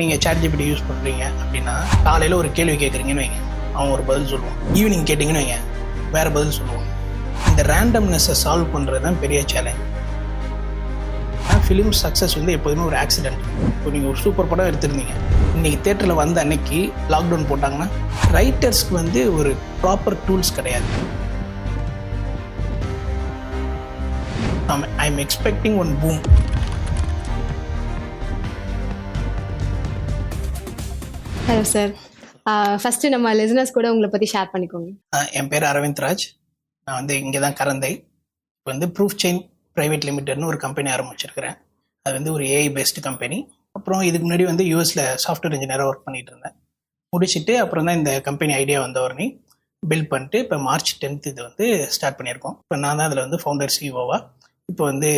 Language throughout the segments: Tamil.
நீங்கள் ChatGPT யூஸ் பண்ணுறீங்க அப்படின்னா காலையில் ஒரு கேள்வி கேட்குறீங்கன்னு வைங்க, அவன் ஒரு பதில் சொல்லுவான். ஈவினிங் கேட்டிங்கன்னு வைங்க, வேறு பதில் சொல்லுவான். இந்த ரேண்டம்னஸை சால்வ் பண்ணுறது தான் பெரிய சேலஞ்ச். ஃபிலிம் சக்ஸஸ் வந்து எப்போதுமே ஒரு ஆக்சிடென்ட். இப்போ நீங்கள் ஒரு சூப்பர் படம் எடுத்திருந்தீங்க, இன்றைக்கி தேட்டரில் வந்த அன்னைக்கு லாக்டவுன் போட்டாங்கன்னா ரைட்டர்ஸ்க்கு வந்து ஒரு ப்ராப்பர் டூல்ஸ் கிடையாது. I am expecting one boom. Hello sir, first நம்ம லிசனர்ஸ் கூட உங்களை பற்றி ஷேர் பண்ணிக்கோங்க. என் பேர் அரவிந்த் ராஜ். நான் வந்து இங்கே தான் கரந்தை. இப்போ வந்து ப்ரூஃப் செயின் ப்ரைவேட் லிமிடெட்னு ஒரு கம்பெனி ஆரம்பிச்சிருக்கிறேன். அது வந்து ஒரு ஏஐ பேஸ்டு கம்பெனி. அப்புறம் இதுக்கு முன்னாடி வந்து யூஎஸில் சாஃப்ட்வேர் இன்ஜினியராக ஒர்க் பண்ணிட்டு இருந்தேன். முடிச்சுட்டு அப்புறம் தான் இந்த கம்பெனி ஐடியா வந்த உடனே பில்ட் பண்ணிட்டு இப்போ March 10th இது வந்து ஸ்டார்ட் பண்ணியிருக்கோம். இப்போ நான் தான் அதில் வந்து ஃபவுண்டர் சிஓவாக இப்போ வந்து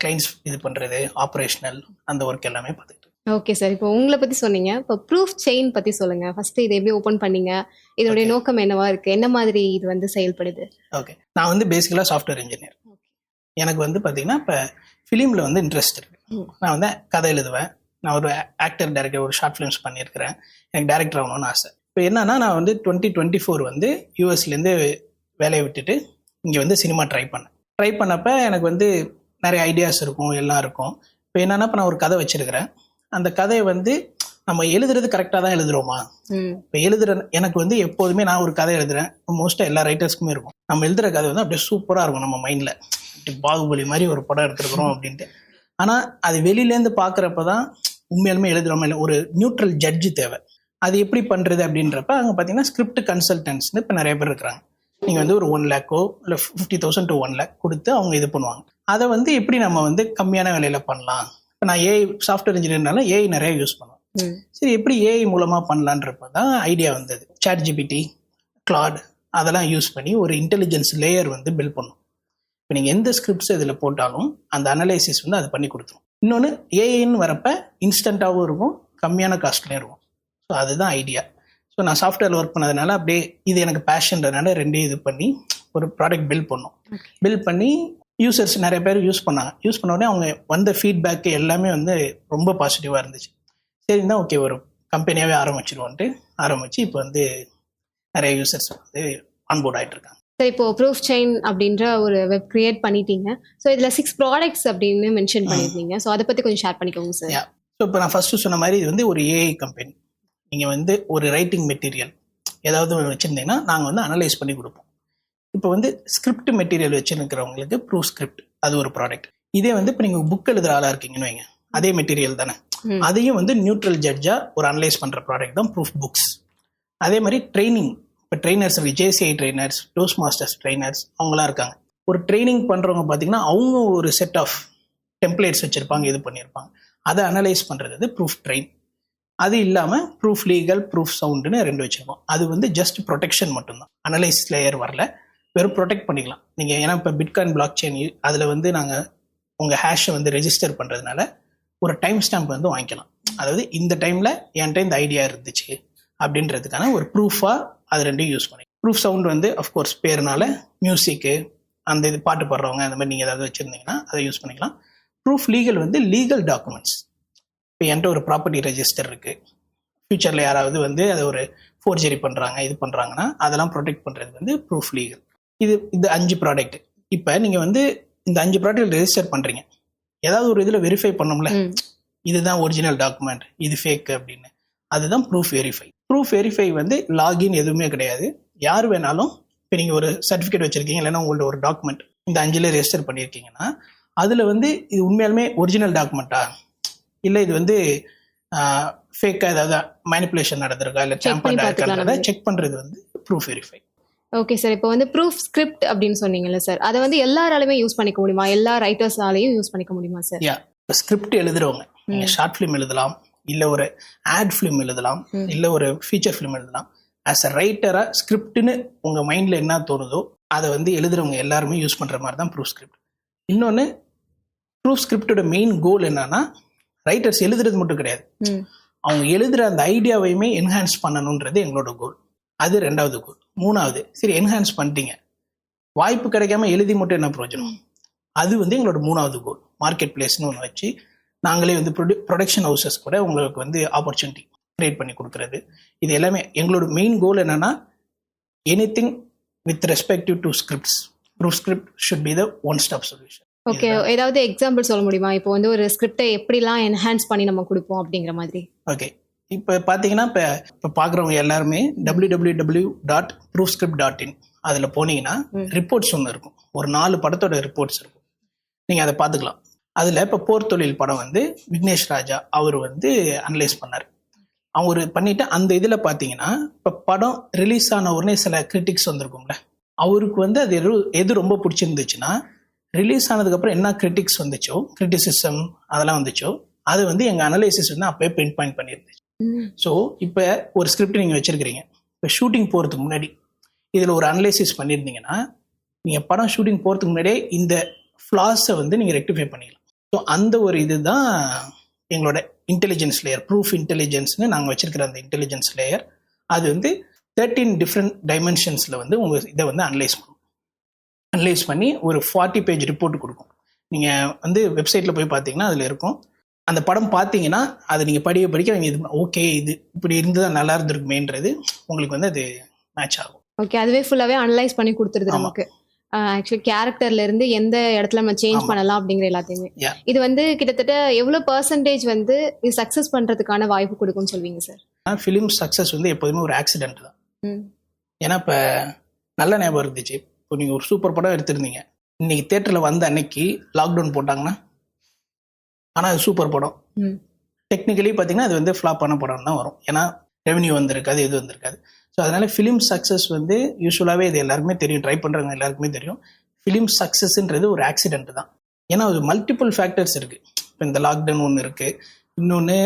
கிளைண்ட்ஸ் இது பண்ணுறது, ஆப்ரேஷனல் அந்த ஒர்க் எல்லாமே பார்த்துக்கிட்டு. ஓகே சார், இப்போ உங்களை பற்றி சொன்னீங்க. இப்போ ப்ரூஃப் செயின் பற்றி சொல்லுங்கள். ஃபஸ்ட்டு இதை எப்படி ஓப்பன் பண்ணீங்க, இதோடைய நோக்கம் என்னவா இருக்குது, என்ன மாதிரி இது வந்து செயல்படுது? ஓகே, நான் வந்து பேசிக்கலாக சாஃப்ட்வேர் இன்ஜினியர். எனக்கு வந்து பார்த்தீங்கன்னா இப்போ ஃபிலிமில் வந்து இன்ட்ரெஸ்ட் இருக்குது. நான் வந்து கதை எழுதுவேன். நான் ஒரு ஆக்டர் டைரக்டர் ஒரு ஷார்ட் ஃபிலிம்ஸ் பண்ணியிருக்கிறேன். எனக்கு டைரக்டர் ஆகணும்னு ஆசை. இப்போ என்னன்னா, நான் வந்து 2024 வந்து யூஎஸ்லேருந்து வேலையை விட்டுட்டு இங்கே வந்து சினிமா ட்ரை பண்ணப்போ எனக்கு வந்து நிறைய ஐடியாஸ் இருக்கும், எல்லாம் இருக்கும். இப்போ என்னன்னா, இப்போ நான் ஒரு கதை வச்சிருக்கிறேன். அந்த கதையை வந்து நம்ம எழுதுறது கரெக்டாக தான் எழுதுறோமா? இப்போ எனக்கு வந்து எப்போதுமே நான் ஒரு கதை எழுதுறேன், மோஸ்ட்டாக எல்லா ரைட்டர்ஸ்க்குமே இருக்கும். நம்ம எழுதுகிற கதை வந்து அப்படியே சூப்பராக இருக்கும் நம்ம மைண்டில். பாகுபலி மாதிரி ஒரு படம் எடுத்துருக்குறோம் அப்படின்ட்டு. ஆனால் அது வெளியிலேருந்து பார்க்குறப்ப தான் உண்மையாலுமே எழுதுறோமா இல்லை, ஒரு நியூட்ரல் ஜட்ஜு தேவை. அது எப்படி பண்ணுறது அப்படின்றப்ப அங்கே பார்த்தீங்கன்னா ஸ்கிரிப்ட் கன்சல்டன்ட்ஸ்னு இப்போ நிறைய பேர் இருக்கிறாங்க. நீங்கள் வந்து ஒரு 1 lakh இல்லை 50,000 to 1 lakh கொடுத்து அவங்க இது பண்ணுவாங்க. அதை வந்து எப்படி நம்ம வந்து கம்மியான விலையில் பண்ணலாம்? இப்போ நான் ஏஐ சாஃப்ட்வேர் இன்ஜினியர்னால ஏஐ நிறைய யூஸ் பண்ணுவேன். சரி, எப்படி ஏஐ மூலமாக பண்ணலான்றப்ப தான் ஐடியா வந்தது. ChatGPT, Claude அதெல்லாம் யூஸ் பண்ணி ஒரு இன்டெலிஜென்ஸ் லேயர் வந்து பில்ட் பண்ணும். இப்போ நீங்கள் எந்த ஸ்கிரிப்ட்ஸ் இதில் போட்டாலும் அந்த அனலைசிஸ் வந்து அது பண்ணி கொடுத்துரும். இன்னொன்று, ஏஐன்னு வரப்போ இன்ஸ்டண்ட்டாகவும் இருக்கும், கம்மியான காஸ்ட்லேயும் இருக்கும். ஸோ அதுதான் ஐடியா. ஸோ நான் சாஃப்ட்வேர் ஒர்க் பண்ணதுனால அப்படியே இது எனக்கு பேஷன்றதுனால ரெண்டையும் இது பண்ணி ஒரு ப்ராடக்ட் பில்ட் பண்ணி யூசர்ஸ் நிறைய பேர் யூஸ் பண்ணாங்க. யூஸ் பண்ண உடனே அவங்க வந்த ஃபீட்பேக் எல்லாமே வந்து ரொம்ப பாசிட்டிவாக இருந்துச்சு. சரி தான், ஓகே ஒரு கம்பெனியாகவே ஆரம்பிச்சு இப்போ வந்து நிறைய யூசர்ஸ் வந்து ஆன்போர்ட் ஆகிட்டு இருக்காங்க. சரி, இப்போ ப்ரூஃப் செயின் அப்படின்ற ஒரு வெப் கிரியேட் பண்ணிட்டீங்க. ஸோ இதில் 6 ப்ராடக்ட்ஸ் அப்படின்னு மென்ஷன் பண்ணியிருந்தீங்க. ஸோ அதை பற்றி கொஞ்சம் ஷேர் பண்ணிக்கோங்க சார். ஸோ இப்போ நான் ஃபஸ்ட்டு சொன்ன மாதிரி இது வந்து ஒரு ஏஐ கம்பெனி. நீங்கள் வந்து ஒரு ரைட்டிங் மெட்டீரியல் ஏதாவது வச்சுருந்தீங்கன்னா நாங்கள் வந்து அனலைஸ் பண்ணி கொடுப்போம். இப்போ வந்து ஸ்கிரிப்ட் மெட்டீரியல் வச்சுருக்கிறவங்களுக்கு ப்ரூஃப் ஸ்கிரிப்ட் அது ஒரு ப்ராடக்ட். இதே வந்து இப்போ நீங்கள் புக் எழுதுகிற ஆளாக இருக்கீங்கன்னு வைங்க, அதே மெட்டீரியல் தானே, அதையும் வந்து நியூட்ரல் ஜட்ஜாக ஒரு அனலைஸ் பண்ணுற ப்ராடக்ட் தான் ப்ரூஃப் புக்ஸ். அதே மாதிரி ட்ரைனிங், இப்போ trainers JCI trainers, dose masters trainers அவங்களாம் இருக்காங்க. ஒரு ட்ரைனிங் பண்ணுறவங்க பார்த்தீங்கன்னா அவங்க ஒரு செட் ஆஃப் டெம்ப்ளேட்ஸ் வச்சுருப்பாங்க, இது பண்ணியிருப்பாங்க. அதை அனலைஸ் பண்ணுறது ப்ரூஃப் ட்ரெயின். அது இல்லாமல் ப்ரூஃப் லீகல், ப்ரூஃப் சவுண்டுன்னு 2 வச்சுருக்கோம். அது வந்து ஜஸ்ட் ப்ரொடெக்ஷன் மட்டும்தான், அனலைஸ் லேயர் வரல, வெறும் ப்ரொடெக்ட் பண்ணிக்கலாம் நீங்கள். ஏன்னா இப்போ பிட்காயின் பிளாக் செயின் அதில் வந்து நாங்கள் உங்கள் ஹேஷை வந்து ரெஜிஸ்டர் பண்ணுறதுனால ஒரு டைம் ஸ்டாம்ப் வந்து வாங்கிக்கலாம். அதாவது இந்த டைமில் என்கிட்ட இந்த ஐடியா இருந்துச்சு அப்படின்றதுக்கான ஒரு ப்ரூஃபாக அது 2 யூஸ் பண்ணி. ப்ரூஃப் சவுண்ட் வந்து அஃப்கோர்ஸ் பேருனால மியூசிக்கு அந்த இது பாட்டு பாடுறவங்க அந்த மாதிரி நீங்கள் ஏதாவது வச்சுருந்தீங்கன்னா அதை யூஸ் பண்ணிக்கலாம். ப்ரூஃப் லீகல் வந்து லீகல் டாக்குமெண்ட்ஸ். இப்போ என்கிட்ட ஒரு ப்ராப்பர்ட்டி ரெஜிஸ்டர் இருக்குது, ஃபியூச்சரில் யாராவது வந்து அதை ஒரு ஃபோர்ஜரி பண்ணுறாங்க இது பண்ணுறாங்கன்னா அதெல்லாம் ப்ரொடெக்ட் பண்ணுறது வந்து ப்ரூஃப் லீகல். இது 5 ப்ராடக்ட். இப்போ நீங்கள் வந்து இந்த 5 ப்ராடக்ட் ரெஜிஸ்டர் பண்ணுறீங்க, ஏதாவது ஒரு இதில் வெரிஃபை பண்ணோம்ல, இதுதான் ஒரிஜினல் டாக்குமெண்ட், இது ஃபேக் அப்படின்னு. அதுதான் ப்ரூஃப் வெரிஃபை. ப்ரூஃப் வெரிஃபை வந்து லாகின் எதுவுமே கிடையாது. யார் வேணாலும், இப்போ நீங்கள் ஒரு சர்டிஃபிகேட் வச்சுருக்கீங்க இல்லைன்னா உங்களோட ஒரு டாக்குமெண்ட் இந்த 5ல் ரெஜிஸ்டர் பண்ணியிருக்கீங்கன்னா அதில் வந்து இது உண்மையாலுமே ஒரிஜினல் டாக்குமெண்ட்டா இல்லை இது வந்து ஃபேக்காக ஏதாவது மேனிப்புலேஷன் நடந்திருக்கா இல்லை டேம்பர்ட் ஆயிருக்கான்றதை செக் பண்ணுறது வந்து ப்ரூஃப் வெரிஃபை. ஓகே சார், இப்போ வந்து ப்ரூஃப் ஸ்கிரிப்ட் அப்படின்னு சொன்னீங்கல்ல சார், அதை வந்து எல்லாராலுமே யூஸ் பண்ணிக்க முடியுமா? எல்லா ரைட்டர்ஸாலையும் யூஸ் பண்ணிக்க முடியுமா சார்? இப்போ ஸ்கிரிப்ட் எழுதுறவங்க நீங்கள் ஷார்ட் ஃபிலிம் எழுதலாம், இல்லை ஒரு ஆட் ஃபிலிம் எழுதலாம், இல்லை ஒரு ஃபீச்சர் ஃபிலிம் எழுதலாம். ஆஸ் அ ரைட்டராக ஸ்கிரிப்ட்னு உங்கள் மைண்டில் என்ன தோணுதோ அதை வந்து எழுதுறவங்க எல்லாருமே யூஸ் பண்ணுற மாதிரி தான் ப்ரூஃப் ஸ்கிரிப்ட். இன்னொன்று, ப்ரூஃப் ஸ்கிரிப்டோட மெயின் கோல் என்னன்னா, ரைட்டர்ஸ் எழுதுறது மட்டும் கிடையாது, அவங்க எழுதுகிற அந்த ஐடியாவையுமே என்ஹான்ஸ் பண்ணணுன்றது எங்களோட கோல். அது 2வது கோல். 3வது, சரி என்ஹான்ஸ் பண்ணிட்டீங்க, வாய்ப்பு கிடைக்காம எழுதி மட்டும் என்ன பிரயோஜனம், அது வந்து எங்களோட 3வது கோல். மார்க்கெட் பிளேஸ்னு ஒன்று வச்சு நாங்களே வந்து ப்ரொடக்ஷன் ஹவுசஸ் கூட உங்களுக்கு வந்து ஆப்பர்ச்சுனிட்டி கிரியேட் பண்ணி கொடுக்குறது. இது எல்லாமே எங்களோட மெயின் கோல் என்னன்னா, anything with respective to scripts, proof script should be the one stop solution. Okay, ஏதாவது எக்ஸாம்பிள் சொல்ல முடியுமா? இப்போ வந்து ஒரு ஸ்கிரிப்டை எப்படிலாம் என்ஹான்ஸ் பண்ணி நம்ம கொடுப்போம் அப்படிங்கிற மாதிரி. ஓகே, இப்போ பார்த்தீங்கன்னா இப்போ பார்க்குறவங்க எல்லாருமே www.proofscript.in அதில் போனீங்கன்னா ரிப்போர்ட்ஸ் ஒன்று இருக்கும். ஒரு 4 படத்தோட ரிப்போர்ட்ஸ் இருக்கும். நீங்கள் அதை பார்த்துக்கலாம். அதில் இப்போ போர் தொழில் படம் வந்து விக்னேஷ் ராஜா அவர் வந்து அனலைஸ் பண்ணார். அவர் பண்ணிட்டு அந்த இதில் பார்த்தீங்கன்னா இப்போ படம் ரிலீஸ் ஆன உடனே சில கிரிட்டிக்ஸ் வந்திருக்கும்ல, அவருக்கு வந்து அது எது ரொம்ப பிடிச்சிருந்துச்சுன்னா, ரிலீஸ் ஆனதுக்கப்புறம் என்ன கிரிட்டிக்ஸ் வந்துச்சோ, கிரிட்டிசிசம் அதெல்லாம் வந்துச்சோ, அது வந்து எங்கள் அனலைசிஸ் வந்து அப்போயே பிரிண்ட் பாயிண்ட் பண்ணியிருந்துச்சு. ஸோ இப்போ ஒரு ஸ்கிரிப்ட் நீங்கள் வச்சுருக்கிறீங்க, இப்போ ஷூட்டிங் போகிறதுக்கு முன்னாடி இதில் ஒரு அனலைசிஸ் பண்ணியிருந்தீங்கன்னா, நீங்கள் படம் ஷூட்டிங் போகிறதுக்கு முன்னாடியே இந்த ஃப்ளாஸை வந்து நீங்கள் ரெக்டிஃபை பண்ணிடலாம். ஸோ அந்த ஒரு இதுதான் எங்களோட இன்டெலிஜென்ஸ் லேயர், ப்ரூஃப் இன்டெலிஜென்ஸ்னு நாங்கள் வச்சிருக்கிற அந்த இன்டெலிஜென்ஸ் லேயர். அது வந்து 13 டிஃப்ரெண்ட் டைமென்ஷன்ஸில் வந்து உங்கள் இதை வந்து அனலைஸ் பண்ணி ஒரு 40 பேஜ் ரிப்போர்ட் கொடுக்கும். நீங்கள் வந்து வெப்சைட்டில் போய் பார்த்தீங்கன்னா அதில் இருக்கும். அந்த படம் பார்த்தீங்கன்னா அதை நீங்கள் படிக்க நீங்கள் இது ஓகே இது இப்படி இருந்தது நல்லா இருந்திருக்குமேன்றது உங்களுக்கு வந்து அது மேட்ச் ஆகும். ஓகே, அதுவே ஃபுல்லாகவே அனலைஸ் பண்ணி கொடுத்துருது நமக்கு. ஆக்சுவலி கேரக்டர்ல இருந்து எந்த இடத்துல நம்ம சேஞ்ச் பண்ணலாம் அப்படிங்கிற எல்லாத்தையுமே. இது வந்து கிட்டத்தட்ட எவ்வளவு பெர்சன்டேஜ் வந்து இது சக்சஸ் பண்றதுக்கான வாய்ப்பு கொடுக்கும்னு சொல்வீங்க சார்? ஃபிலிம் சக்சஸ் வந்து எப்போதுமே ஒரு ஆக்சிடென்ட் தான். ஏன்னா இப்போ நல்ல ஞாபகம் இருந்துச்சு, இப்போ நீங்கள் ஒரு சூப்பர் படம் எடுத்திருந்தீங்க, இன்னைக்கு தியேட்டரில் வந்த அன்னைக்கு லாக்டவுன் போட்டாங்கன்னா, ஆனால் அது சூப்பர் படம். டெக்னிக்கலி பார்த்தீங்கன்னா அது வந்து ஃப்ளாப் பண்ண படம் தான் வரும். ஏன்னா ரெவன்யூ வந்திருக்காது, எது வந்திருக்காது. ஸோ அதனால ஃபிலிம் சக்ஸஸ் வந்து யூஸ்வலாகவே இது எல்லாருக்குமே தெரியும், ட்ரை பண்ணுறவங்க எல்லாருக்குமே தெரியும். ஃபிலிம் சக்ஸஸ்ன்றது ஒரு ஆக்சிடென்ட் தான். ஏன்னா அது மல்டிபிள் ஃபேக்டர்ஸ் இருக்குது. இப்போ இந்த லாக்டவுன் ஒன்று இருக்குது, இன்னொன்று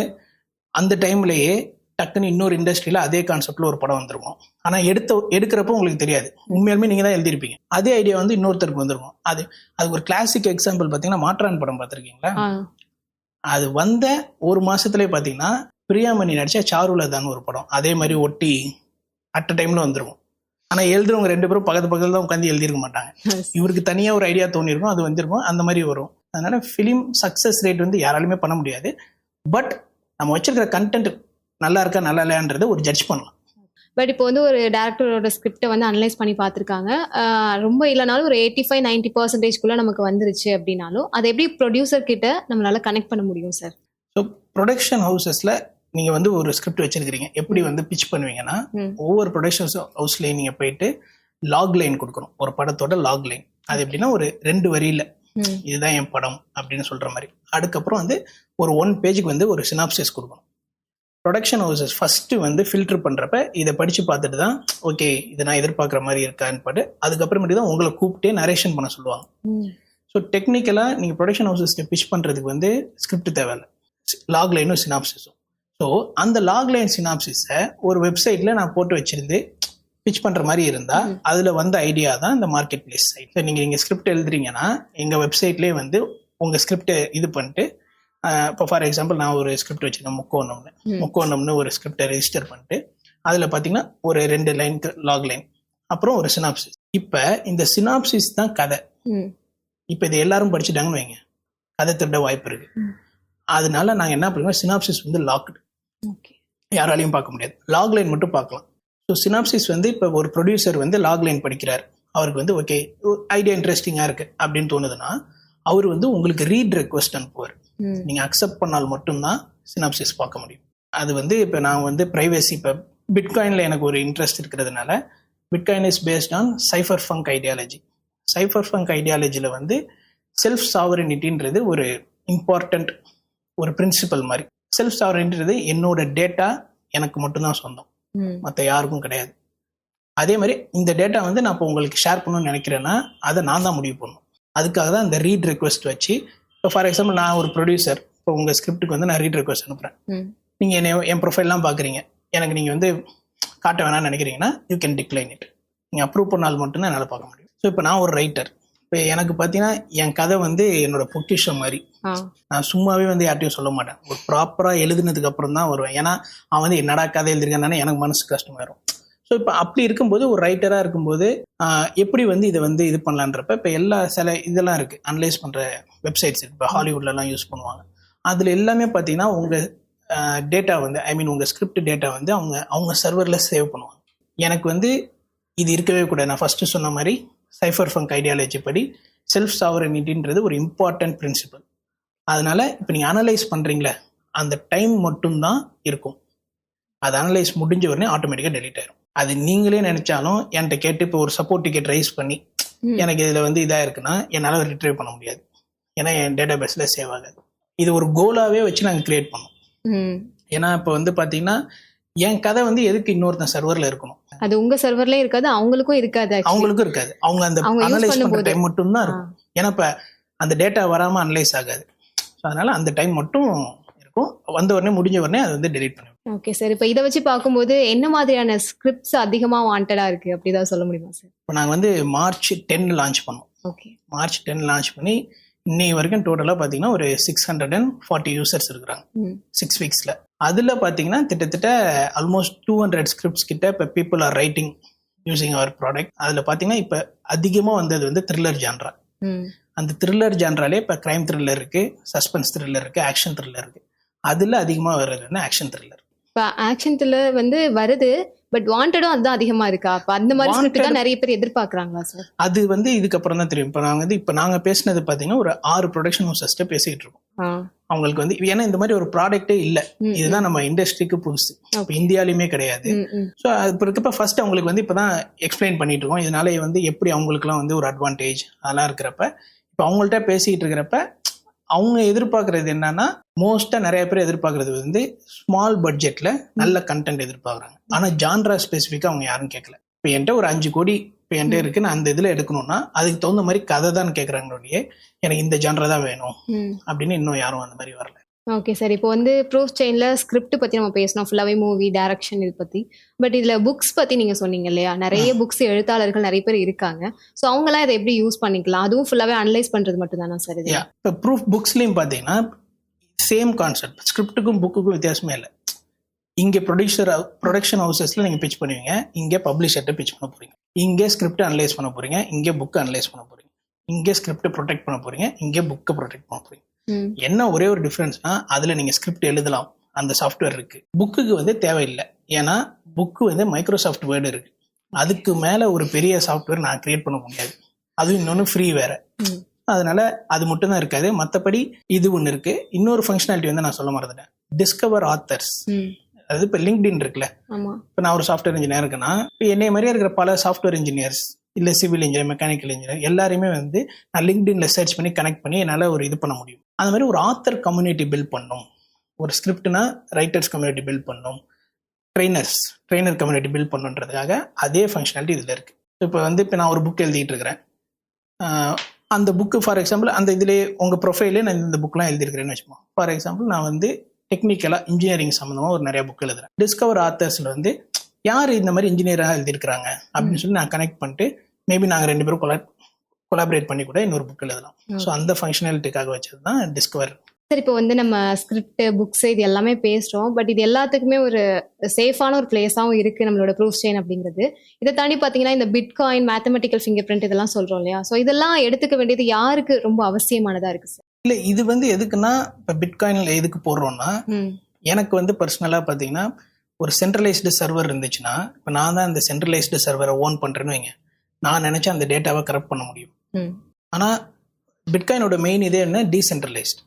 அந்த டைம்லேயே டக்குன்னு இன்னொரு இண்டஸ்ட்ரியில் அதே கான்செப்டில் ஒரு படம் வந்திருக்கும். ஆனால் எடுக்கிறப்போ உங்களுக்கு தெரியாது, உண்மையாலுமே நீங்கள் தான் எழுதியிருப்பீங்க. அதே ஐடியா வந்து இன்னொருத்தருக்கு வந்திருக்கும். அது ஒரு கிளாசிக் எக்ஸாம்பிள் பார்த்தீங்கன்னா மாற்றான் படம் பார்த்துருக்கீங்களா? அது வந்த ஒரு மாதத்துலேயே பார்த்தீங்கன்னா பிரியாமணி நடிச்சா சாருலதான் ஒரு படம் அதே மாதிரி ஒட்டி அட் அ டைமில் வந்துருக்கும். ஆனால் எழுதுறவங்க 2 பேரும் பக்கத்தில் தான் உட்காந்து எழுதிருக்க மாட்டாங்க. இவருக்கு தனியாக ஒரு ஐடியா தோணிருக்கும், அது வந்திருக்கும், அந்த மாதிரி வரும். அதனால ஃபிலிம் சக்ஸஸ் ரேட் வந்து யாராலுமே பண்ண முடியாது. பட் நம்ம வச்சிருக்கிற கண்டென்ட் நல்லா இருக்கா நல்லா இல்லையான்றது ஒரு ஜட்ஜ் பண்ணலாம். பட் இப்போ வந்து ஒரு டேரக்டரோட ஸ்கிரிப்டை வந்து அனலைஸ் பண்ணி பார்த்துருக்காங்க, ரொம்ப இல்லைனாலும் ஒரு 85-90% நமக்கு வந்துருச்சு அப்படின்னாலும் அதை எப்படி ப்ரொடியூசர் கிட்ட நம்மளால கனெக்ட் பண்ண முடியும் சார்? ஸோ ப்ரொடக்ஷன் ஹவுசஸில் நீங்கள் வந்து ஒரு ஸ்கிரிப்ட் வச்சிருக்கிறீங்க, எப்படி வந்து பிச் பண்ணுவீங்கன்னா, ஒவ்வொரு ப்ரொடக்ஷன் ஹவுஸ்லேயும் நீங்கள் போயிட்டு லாக் லைன் கொடுக்கணும், ஒரு படத்தோட லாக் லைன். அது எப்படின்னா ஒரு 2 வரியில் இதுதான் என் படம் அப்படின்னு சொல்கிற மாதிரி. அதுக்கப்புறம் வந்து ஒரு 1 பேஜுக்கு வந்து ஒரு சினாப்சிஸ் கொடுக்கணும். ப்ரொடக்ஷன் ஹவுசஸ் ஃபஸ்ட்டு வந்து ஃபில்டர் பண்ணுறப்ப இதை படித்து பார்த்துட்டு தான் ஓகே இது நான் எதிர்பார்க்குற மாதிரி இருக்கான்னு பாட்டு அதுக்கப்புறமேட்டு தான் உங்களை கூப்பிட்டே நரேஷன் பண்ண சொல்லுவாங்க. ஸோ டெக்னிக்கலாக நீங்கள் ப்ரொடக்ஷன் ஹவுசஸ்க்கு பிச் பண்ணுறதுக்கு வந்து ஸ்கிரிப்ட் தேவையில்லை, லாக் லைனும் சினாப்சிஸும். ஸோ அந்த லாக் லைன் சினாப்சிஸை ஒரு வெப்சைட்டில் நான் போட்டு வச்சுருந்து பிச் பண்ணுற மாதிரி இருந்தால் அதில் வந்த ஐடியா தான் இந்த மார்க்கெட் பிளேஸ் சைட். ஸோ நீங்கள் ஸ்கிரிப்ட் எழுதுறீங்கன்னா எங்கள் வெப்சைட்லேயே வந்து உங்கள் ஸ்கிரிப்டை இது பண்ணிட்டு, இப்போ ஃபார் எக்ஸாம்பிள் நான் ஒரு ஸ்கிரிப்ட் வச்சுருக்கேன் முக்கோணம்னு ஒரு ஸ்கிரிப்டை ரெஜிஸ்டர் பண்ணிட்டு அதில் பார்த்தீங்கன்னா ஒரு 2 லைனுக்கு லாக் லைன், அப்புறம் ஒரு சினாப்சிஸ். இப்போ இந்த சினாப்சிஸ் தான் கதை. இப்போ இது எல்லாரும் படிச்சுட்டாங்கன்னு வைங்க, கதை திருட வாய்ப்பு இருக்கு. அதனால நாங்கள் என்ன பண்ணுவோம், சினாப்சிஸ் வந்து லாக்டு, யாராலையும் பார்க்க முடியாது, லாக் லைன் மட்டும் பார்க்கலாம். ஸோ சினாப்சிஸ் வந்து இப்போ ஒரு ப்ரொடியூசர் வந்து லாக் லைன் படிக்கிறார், அவருக்கு வந்து ஓகே ஐடியா இன்ட்ரெஸ்டிங்காக இருக்கு அப்படின்னு தோணுதுன்னா அவர் வந்து உங்களுக்கு ரீட் ரெக்வஸ்ட் அனுப்புவார். நீங்கள் அக்செப்ட் பண்ணால் மட்டும்தான் சினாப்சிஸ் பார்க்க முடியும். அது வந்து இப்போ நான் வந்து ப்ரைவேசி, இப்போ பிட்காயினில் எனக்கு ஒரு இன்ட்ரெஸ்ட் இருக்கிறதுனால Bitcoin is based on cypherpunk ideology. Cypherpunk ஐடியாலஜியில் வந்து செல்ஃப் சாவரினிட்டின்றது ஒரு இம்பார்ட்டண்ட் ஒரு பிரின்சிபல் மாதிரி. செல்ஃப் சாவரினிட்டின்றது என்னோட டேட்டா எனக்கு மட்டும்தான் சொந்தம், மற்ற யாருக்கும் கிடையாது. அதே மாதிரி இந்த டேட்டா வந்து நான் இப்போ உங்களுக்கு ஷேர் பண்ணணும்னு நினைக்கிறேன்னா அதை நான் தான் முடிவு பண்ணணும். அதுக்காக தான் இந்த ரீட் ரெக்வஸ்ட் வச்சு, இப்போ ஃபார் எக்ஸாம்பிள் நான் ஒரு ப்ரொடியூசர், இப்போ உங்கள் ஸ்கிரிப்டுக்கு வந்து நான் ரீட் ரெக்வஸ்ட் அனுப்புகிறேன், நீங்கள் என் ப்ரொஃபைல்லாம் பார்க்குறீங்க, எனக்கு நீங்கள் வந்து காட்ட வேணாம்னு நினைக்கிறீங்கன்னா யூ கேன் டிக்ளைன் இட். நீங்கள் அப்ரூவ் பண்ணால் மட்டும்தான் என்னால் பார்க்க முடியும். ஸோ இப்போ நான் ஒரு ரைட்டர், இப்போ எனக்கு பார்த்தீங்கன்னா என் கதை வந்து என்னோட பொக்கிஷம் மாதிரி. நான் சும்மாவே வந்து யார்ட்டையும் சொல்ல மாட்டேன், ஒரு ப்ராப்பராக எழுதுனதுக்கு அப்புறம் தான் வருவேன். ஏன்னா அவன் வந்து என்னடா கதை எழுதிருக்கானே எனக்கு மனசு கஷ்டமாயிரும். ஸோ இப்போ அப்படி இருக்கும்போது ஒரு ரைட்டராக இருக்கும்போது எப்படி வந்து இதை வந்து இது பண்ணலான்றப்ப இப்போ எல்லா சில இதெல்லாம் இருக்குது, அனலைஸ் பண்ணுற வெப்சைட்ஸ் இருக்குது, இப்போ ஹாலிவுட்லலாம் யூஸ் பண்ணுவாங்க. அதில் எல்லாமே பார்த்தீங்கன்னா உங்கள் டேட்டா வந்து உங்கள் ஸ்கிரிப்ட் டேட்டா வந்து அவங்க சர்வரில் சேவ் பண்ணுவாங்க. எனக்கு வந்து இது இருக்கவே கூடாது. நான் ஃபஸ்ட்டு சொன்ன மாதிரி சைஃபர் ஃபங்க் ஐடியாலஜி படி செல்ஃப் சாவரனிட்டின்றது ஒரு இம்பார்ட்டன்ட் பிரின்சிபல். அதனால் இப்போ நீங்கள் அனலைஸ் பண்ணுறீங்களே அந்த டைம் மட்டும்தான் இருக்கும். அது அனலைஸ் முடிஞ்ச உடனே ஆட்டோமேட்டிக்காக டெலீட் ஆயிரும். அது நீங்களே நினைச்சாலும் என்கிட்ட கேட்டு இப்போ ஒரு சப்போர்ட் டிக்கெட் ரைஸ் பண்ணி எனக்கு இதில் வந்து இதாக இருக்குன்னா என்னால் ரிட்ரைவ் பண்ண முடியாது. ஏன்னா என் டேட்டா பேஸில் சேவ் ஆகாது. இது ஒரு கோலாகவே வச்சு நாங்கள் கிரியேட் பண்ணோம். ஏன்னா இப்போ வந்து பார்த்தீங்கன்னா என் கதை வந்து எதுக்கு இன்னொருத்தன் சர்வரில் இருக்கணும்? அது உங்க சர்வர்லயே இருக்காது, அவங்களுக்கும் இருக்காது. அவங்களுக்கும் இருக்காது. அவங்க அந்த அனலைஸ் பண்ணுற டைம் மட்டும் தான் இருக்கும். ஏன்னா இப்போ அந்த டேட்டா வராமல் அனலைஸ் ஆகாது. ஸோ அதனால அந்த டைம் மட்டும் இருக்கும். வந்த உடனே முடிஞ்ச உடனே அது வந்து டெலீட் பண்ணுவோம். Okay sir. இப்போ இதை வச்சு பார்க்கும்போது என்ன மாதிரியான ஸ்கிரிப்ட்ஸ் அதிகமாக வாண்டடா இருக்கு அப்படி ஏதாவது சொல்ல முடியுமா சார்? இப்போ நாங்கள் வந்து March 10 லான்ச் பண்ணோம். ஓகே, March 10 லான்ச் பண்ணி இன்னைக்கு வரைக்கும் டோட்டலாக பார்த்தீங்கன்னா ஒரு 640 யூசர்ஸ் இருக்கிறாங்க 6 வீக்ஸில். அதில் பார்த்தீங்கன்னா கிட்டத்தட்ட ஆல்மோஸ்ட் 200 ஸ்கிரிப்ட்ஸ் கிட்ட இப்போ people are writing using our product. அதில் பார்த்தீங்கன்னா இப்போ அதிகமாக வந்தது வந்து த்ரில்லர் ஜான்ரா. அந்த த்ரில்லர் ஜான்ராலே இப்போ கிரைம் த்ரில்லர் இருக்குது, சஸ்பென்ஸ் த்ரில்லர் இருக்குது, ஆக்ஷன் த்ரில்லர் இருக்குது. அதில் அதிகமாக வர்றதுன்னா ஆக்ஷன் த்ரில்லர். இப்போ ஆக்ஷன் த்ரில்லர் வந்து வருது, பட் வாண்டடும் அதுதான் அதிகமா இருக்கா? அப்ப அந்த மாதிரி ஸ்கிரிப்ட் தான் நிறைய பேர் எதிர்பார்க்கறாங்களா சார்? அது வந்து இதுக்கப்புறம் தான் தெரியும். இப்போ நாங்க பேசினது பாத்தீங்கன்னா ஒரு 6 ப்ரொடக்ஷன் ஹவுசஸ்ட்ட பேசிட்டு இருக்கோம். அவங்களுக்கு வந்து ஏன்னா இந்த மாதிரி ஒரு ப்ராடக்டே இல்ல, இதுதான் நம்ம இண்டஸ்ட்ரிக்கு புதுசு, இப்போ இந்தியாலையுமே கிடையாது. ஸோ இப்போ இருக்கப்ப ஃபர்ஸ்ட் அவங்களுக்கு வந்து இப்பதான் எக்ஸ்பிளைன் பண்ணிட்டு இருக்கோம். இதனால வந்து எப்படி அவங்களுக்குலாம் வந்து ஒரு அட்வான்டேஜ் அதெல்லாம் இருக்கிறப்ப இப்போ அவங்கள்ட்ட பேசிட்டு இருக்கிறப்ப அவங்க எதிர்பார்க்கறது என்னன்னா, மோஸ்டா நிறைய பேர் எதிர்பார்க்கறது வந்து ஸ்மால் பட்ஜெட்ல நல்ல கண்டென்ட் எதிர்பார்க்கறாங்க. ஆனா ஜான்ரா ஸ்பெசிஃபிக்கா அவங்க யாரும் கேட்கல. இப்போ என்கிட்ட ஒரு 5 கோடி இப்போ என்கிட்ட இருக்கு, நான் அந்த இதுல எடுக்கணும்னா அதுக்கு தகுந்த மாதிரி கதை தான் கேட்கறாங்களே, எனக்கு இந்த ஜான்ரா தான் வேணும் அப்படின்னு இன்னும் யாரும் அந்த மாதிரி வரல. Okay sir. இப்போ வந்து ப்ரூஃப் செயின்ல ஸ்கிரிப்ட் பத்தி நம்ம பேசணும், ஃபுல்லாவே மூவி டைரக்ஷன் இது பத்தி. பட் இதுல புக்ஸ் பத்தி நீங்க சொன்னீங்க இல்லையா, நிறைய புக்ஸ் எழுத்தாளர்கள் நிறைய பேர் இருக்காங்க. ஸோ அவங்களாம் இதை எப்படி யூஸ் பண்ணிக்கலாம்? அதுவும் ஃபுல்லாவே அனலைஸ் பண்றது மட்டும் தானா சார் இது? இப்போ ப்ரூஃப் புக்ஸ்லயும் பாத்தீங்கன்னா சேம் கான்செப்ட், ஸ்கிரிப்டுக்கும் புக்குக்கும் வித்தியாசமே இல்லை. இங்கே ப்ரொடக்ஷன் ஹவுசஸ்ல நீங்க பிச் பண்ணுவீங்க, இங்கே பப்ளிஷர்ட்ட பிச் பண்ண போறீங்க, இங்கே ஸ்கிரிப்ட் அனலைஸ் பண்ண போறீங்க, இங்கே புக் அனலைஸ் பண்ண போறீங்க, இங்கே ஸ்கிரிப்ட் ப்ரொடெக்ட் பண்ண போறீங்க, இங்கே புக்கை ப்ரொடெக்ட் பண்ண போறீங்க. என்ன ஒரே ஒரு டிஃபரன்ஸ்னா அதுல நீங்க ஸ்கிரிப்ட் எழுதலாம், அந்த சாஃப்ட்வேர் இருக்கு. புக்குக்கு வந்து தேவையில்லை. ஏன்னா புக்கு வந்து மைக்ரோசாஃப்ட் வேர்டு இருக்கு. அதுக்கு மேல ஒரு பெரிய சாஃப்ட்வேர் நான் கிரியேட் பண்ண முடியாது. அதுவும் இன்னொன்னு ஃப்ரீ வேற. அதனால அது மட்டும் தான் இருக்காது. மற்றபடி இது ஒன்று இருக்கு. இன்னொரு ஃபங்க்ஷனாலிட்டி வந்து நான் சொல்ல மறந்துட்டேன், டிஸ்கவர் ஆத்தர்ஸ். அதாவது இப்போ லிங்க்டின் இருக்குல்ல, இப்போ நான் ஒரு சாஃப்ட்வேர் இன்ஜினியர் இருக்குன்னா இப்போ என்னைய மாதிரியே இருக்கிற பல சாஃப்ட்வேர் இன்ஜினியர்ஸ் இல்லை சிவில் இன்ஜினியர், மெக்கானிக்கல் இன்ஜினியர் எல்லாருமே வந்து நான் லிங்க்டின்ல சர்ச் பண்ணி கனெக்ட் பண்ணி என்னால் ஒரு இது பண்ண முடியும். அந்த மாதிரி ஒரு ஆத்தர் கம்யூனிட்டி பில்ட் பண்ணணும். ஒரு ஸ்கிரிப்ட்னா ரைட்டர்ஸ் கம்யூனிட்டி பில்ட் பண்ணணும், ட்ரெயினர் கம்யூனிட்டி பில்ட் பண்ணுன்றதுக்காக அதே ஃபங்க்ஷனாலிட்டி இதில் இருக்கு. இப்போ வந்து இப்போ நான் ஒரு புக் எழுதிட்டு இருக்கிறேன். அந்த புக்கு ஃபார் எக்ஸாம்பிள் அந்த இதிலே உங்கள் ப்ரொஃபைலே நான் இந்த புக்லாம் எழுதிருக்கிறேன்னு வச்சுப்போம். ஃபார் எக்ஸாம்பிள் நான் வந்து டெக்னிக்கலாக இன்ஜினியரிங் சம்மந்தமாக ஒரு நிறைய புக் எழுதுறேன். டிஸ்கவர் ஆத்தர்ஸில் வந்து யார் இந்த மாதிரி இன்ஜினியராக எழுதியிருக்கிறாங்க அப்படின்னு சொல்லி நான் கனெக்ட் பண்ணிட்டு மேபி நாங்கள் 2 பேரும் கொலாபரேட் பண்ணி கூட இன்னொரு புக் எழுதலாம். ஸோ அந்த ஃபங்க்ஷனாலிட்டிக்காக வச்சது தான் டிஸ்கவர். சார், இப்போ வந்து நம்ம ஸ்கிரிப்ட் புக்ஸ் இது எல்லாமே பேசுறோம், பட் இது எல்லாத்துக்குமே ஒரு சேஃபான ஒரு பிளேஸாகவும் இருக்கு நம்மளோட ப்ரூஃப் செயின் அப்படிங்கிறது. இதை தாண்டி பார்த்தீங்கன்னா இந்த பிட்காயின், மேத்தமெட்டிக்கல் ஃபிங்கர் பிரிண்ட் இதெல்லாம் சொல்றோம் இல்லையா, ஸோ இதெல்லாம் எடுத்துக்க வேண்டியது யாருக்கு ரொம்ப அவசியமானதா இருக்கு சார்? இல்லை, இது வந்து எதுக்குன்னா இப்போ பிட்காயின்ல எதுக்கு போடுறோம்னா, எனக்கு வந்து பர்சனலாக பார்த்தீங்கன்னா ஒரு சென்ட்ரலைஸ்டு சர்வர் இருந்துச்சுன்னா, இப்போ நான் தான் இந்த சென்ட்ரலைஸ்டு சர்வரை ஓன் பண்ணுறேன்னு வைங்க, நான் நினச்சா அந்த டேட்டாவை கரெக்ட் பண்ண முடியும். ஆனால் பிட்காயினோட மெயின் இதே என்ன, டீசென்ட்ரலைஸ்டு.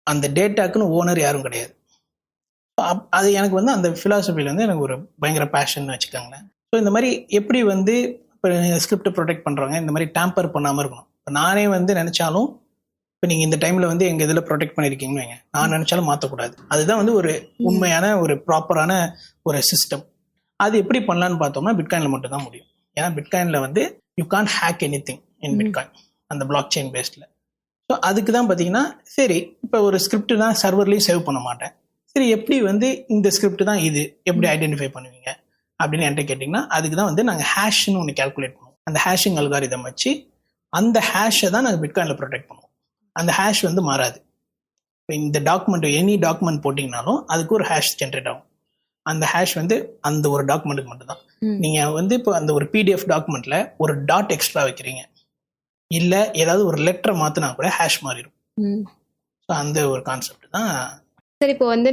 அந்த டேட்டாக்குன்னு ஓனர் யாரும் கிடையாது. அது எனக்கு வந்து அந்த ஃபிலாசபியில் வந்து எனக்கு ஒரு பயங்கர பேஷன் வச்சுக்கோங்களேன். ஸோ இந்த மாதிரி எப்படி வந்து இப்போ ஸ்கிரிப்டை ப்ரொடெக்ட் பண்ணுறாங்க, இந்த மாதிரி டேம்பர் பண்ணாமல் இருக்கணும். இப்போ நானே வந்து நினச்சாலும் இப்போ நீங்கள் இந்த டைமில் வந்து எங்கள் இதில் ப்ரொடெக்ட் பண்ணியிருக்கீங்கன்னு வைங்க, நான் நினச்சாலும் மாற்றக்கூடாது. அதுதான் வந்து ஒரு உண்மையான ஒரு ப்ராப்பரான ஒரு சிஸ்டம். அது எப்படி பண்ணலான்னு பார்த்தோம்னா பிட்காயினில் மட்டும் தான் முடியும். ஏன்னா பிட்காயினில் வந்து you can't hack any thing in bitcoin, அந்த பிளாக் செயின் பேஸ்டில். ஸோ அதுக்கு தான் பார்த்தீங்கன்னா சரி இப்போ ஒரு ஸ்கிரிப்ட் தான் சர்வர்லேயும் சேவ் பண்ண மாட்டேன், சரி எப்படி வந்து இந்த ஸ்கிரிப்ட் தான் இது எப்படி ஐடென்டிஃபை பண்ணுவீங்க அப்படின்னு என்கிட்ட கேட்டிங்கன்னா, அதுக்கு தான் வந்து நாங்கள் ஹேஷ்னு ஒன்று கால்குலேட் பண்ணுவோம். அந்த ஹேஷிங் அல்காரிதம் வச்சு அந்த ஹேஷை தான் நாங்கள் பிட்காயினில் ப்ரொடெக்ட் பண்ணுவோம். அந்த ஹேஷ் வந்து மாறாது. இப்போ இந்த டாக்குமெண்ட் எனி டாக்குமெண்ட் போட்டிங்கனாலும் அதுக்கு ஒரு ஹேஷ் ஜென்ரேட் ஆகும். அந்த ஹேஷ் வந்து அந்த ஒரு டாக்குமெண்ட்டுக்கு மட்டும்தான். நீங்கள் வந்து இப்போ அந்த ஒரு பிடிஎஃப் டாக்குமெண்ட்டில் ஒரு டாட் எக்ஸ்ட்ரா வைக்கிறீங்க, இல்லை ஏதாவது ஒரு லெட்டரை மாற்றினா கூட ஹேஷ் மாறிடும். ஸோ அந்த ஒரு கான்செப்ட் தான். சார் இப்போ வந்து